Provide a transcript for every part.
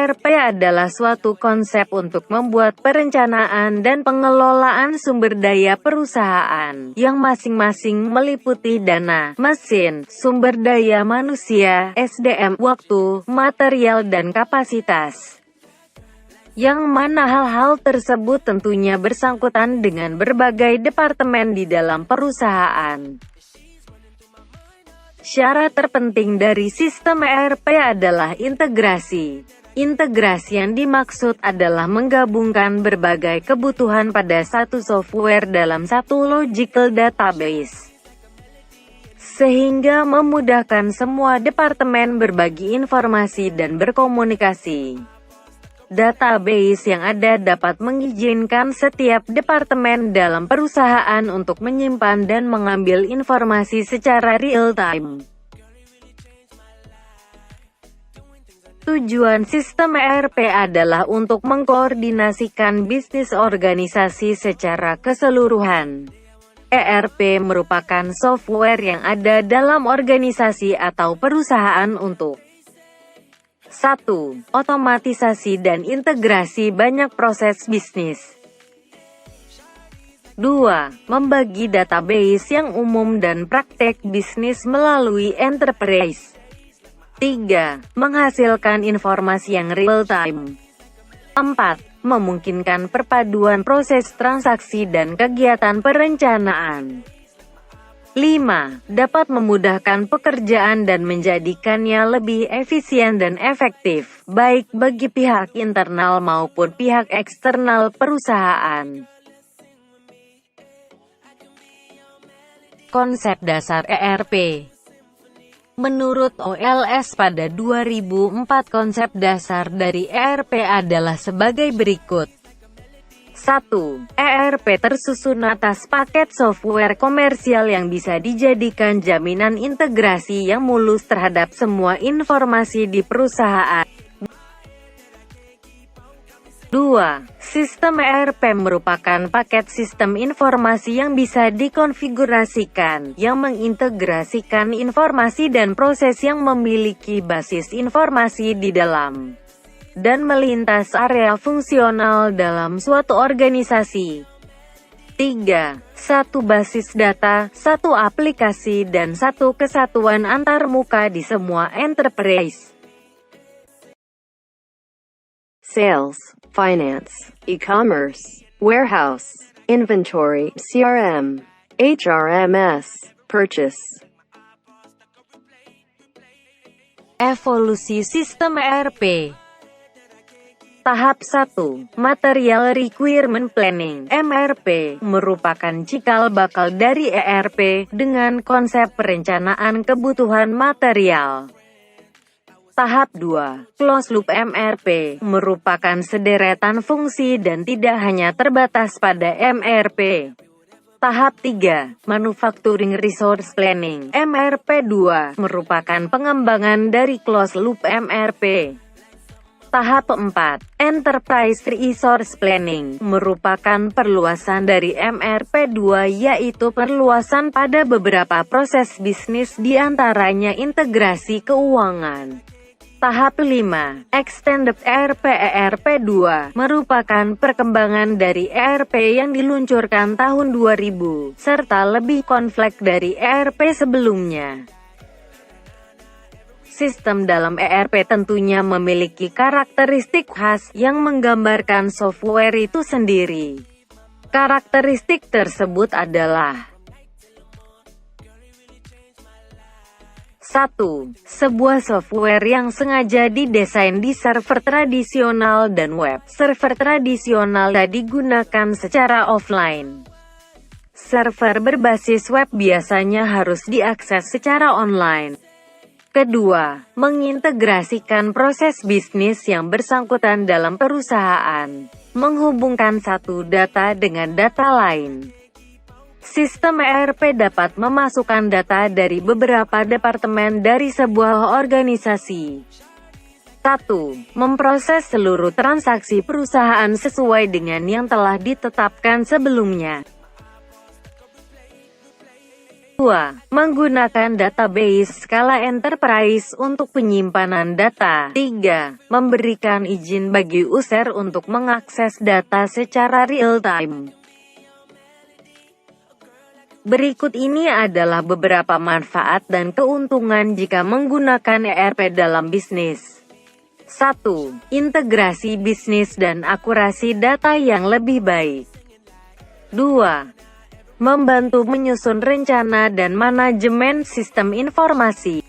ERP adalah suatu konsep untuk membuat perencanaan dan pengelolaan sumber daya perusahaan, yang masing-masing meliputi dana, mesin, sumber daya manusia, SDM, waktu, material dan kapasitas. Yang mana hal-hal tersebut tentunya bersangkutan dengan berbagai departemen di dalam perusahaan. Syarat terpenting dari sistem ERP adalah integrasi. Integrasi yang dimaksud adalah menggabungkan berbagai kebutuhan pada satu software dalam satu logical database, sehingga memudahkan semua departemen berbagi informasi dan berkomunikasi. Database yang ada dapat mengizinkan setiap departemen dalam perusahaan untuk menyimpan dan mengambil informasi secara real-time. Tujuan sistem ERP adalah untuk mengkoordinasikan bisnis organisasi secara keseluruhan. ERP merupakan software yang ada dalam organisasi atau perusahaan untuk 1. Otomatisasi dan integrasi banyak proses bisnis. 2. Membagi database yang umum dan praktek bisnis melalui enterprise. 3. Menghasilkan informasi yang real-time. 4. Memungkinkan perpaduan proses transaksi dan kegiatan perencanaan. 5. Dapat memudahkan pekerjaan dan menjadikannya lebih efisien dan efektif, baik bagi pihak internal maupun pihak eksternal perusahaan. Konsep dasar ERP. Menurut OLS pada 2004, konsep dasar dari ERP adalah sebagai berikut. 1. ERP tersusun atas paket software komersial yang bisa dijadikan jaminan integrasi yang mulus terhadap semua informasi di perusahaan. 2. Sistem ERP merupakan paket sistem informasi yang bisa dikonfigurasikan, yang mengintegrasikan informasi dan proses yang memiliki basis informasi di dalam dan melintas area fungsional dalam suatu organisasi. 3. Satu basis data, satu aplikasi dan satu kesatuan antarmuka di semua enterprise. Sales, finance, e-commerce, warehouse, inventory, CRM, HRMS, purchase. Evolusi sistem ERP. Tahap 1. Material Requirement Planning (MRP) merupakan cikal bakal dari ERP dengan konsep perencanaan kebutuhan material. Tahap 2. Closed Loop MRP merupakan sederetan fungsi dan tidak hanya terbatas pada MRP. Tahap 3. Manufacturing Resource Planning (MRP 2) merupakan pengembangan dari Closed Loop MRP. Tahap 4. Enterprise Resource Planning merupakan perluasan dari MRP 2, yaitu perluasan pada beberapa proses bisnis, diantaranya integrasi keuangan. Tahap 5. Extended ERP ERP 2 merupakan perkembangan dari ERP yang diluncurkan tahun 2000, serta lebih kompleks dari ERP sebelumnya. Sistem dalam ERP tentunya memiliki karakteristik khas yang menggambarkan software itu sendiri. Karakteristik tersebut adalah 1. Sebuah software yang sengaja didesain di server tradisional dan web. Server tradisional tidak digunakan secara offline. Server berbasis web biasanya harus diakses secara online. Kedua, mengintegrasikan proses bisnis yang bersangkutan dalam perusahaan, menghubungkan satu data dengan data lain. Sistem ERP dapat memasukkan data dari beberapa departemen dari sebuah organisasi. 1. Memproses seluruh transaksi perusahaan sesuai dengan yang telah ditetapkan sebelumnya. 2. Menggunakan database skala enterprise untuk penyimpanan data. 3. Memberikan izin bagi user untuk mengakses data secara real-time. Berikut ini adalah beberapa manfaat dan keuntungan jika menggunakan ERP dalam bisnis. 1. Integrasi bisnis dan akurasi data yang lebih baik. 2. Membantu menyusun rencana dan manajemen sistem informasi.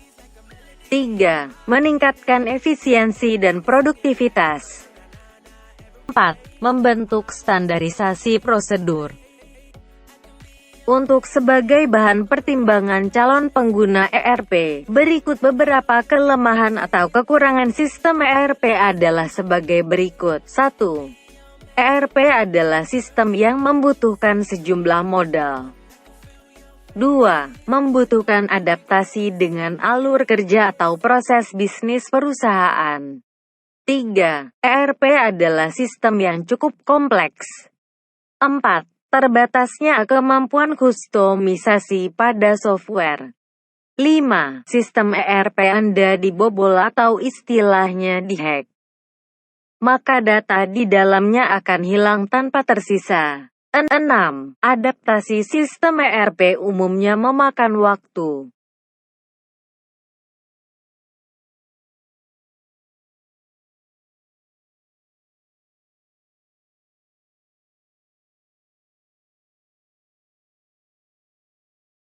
3. Meningkatkan efisiensi dan produktivitas. 4. Membentuk standarisasi prosedur. Untuk sebagai bahan pertimbangan calon pengguna ERP, berikut beberapa kelemahan atau kekurangan sistem ERP adalah sebagai berikut. 1. ERP adalah sistem yang membutuhkan sejumlah modal. 2. Membutuhkan adaptasi dengan alur kerja atau proses bisnis perusahaan. 3. ERP adalah sistem yang cukup kompleks. 4. Terbatasnya kemampuan kustomisasi pada software. 5. Sistem ERP Anda dibobol atau istilahnya dihack, maka data di dalamnya akan hilang tanpa tersisa. 6. Adaptasi sistem ERP umumnya memakan waktu.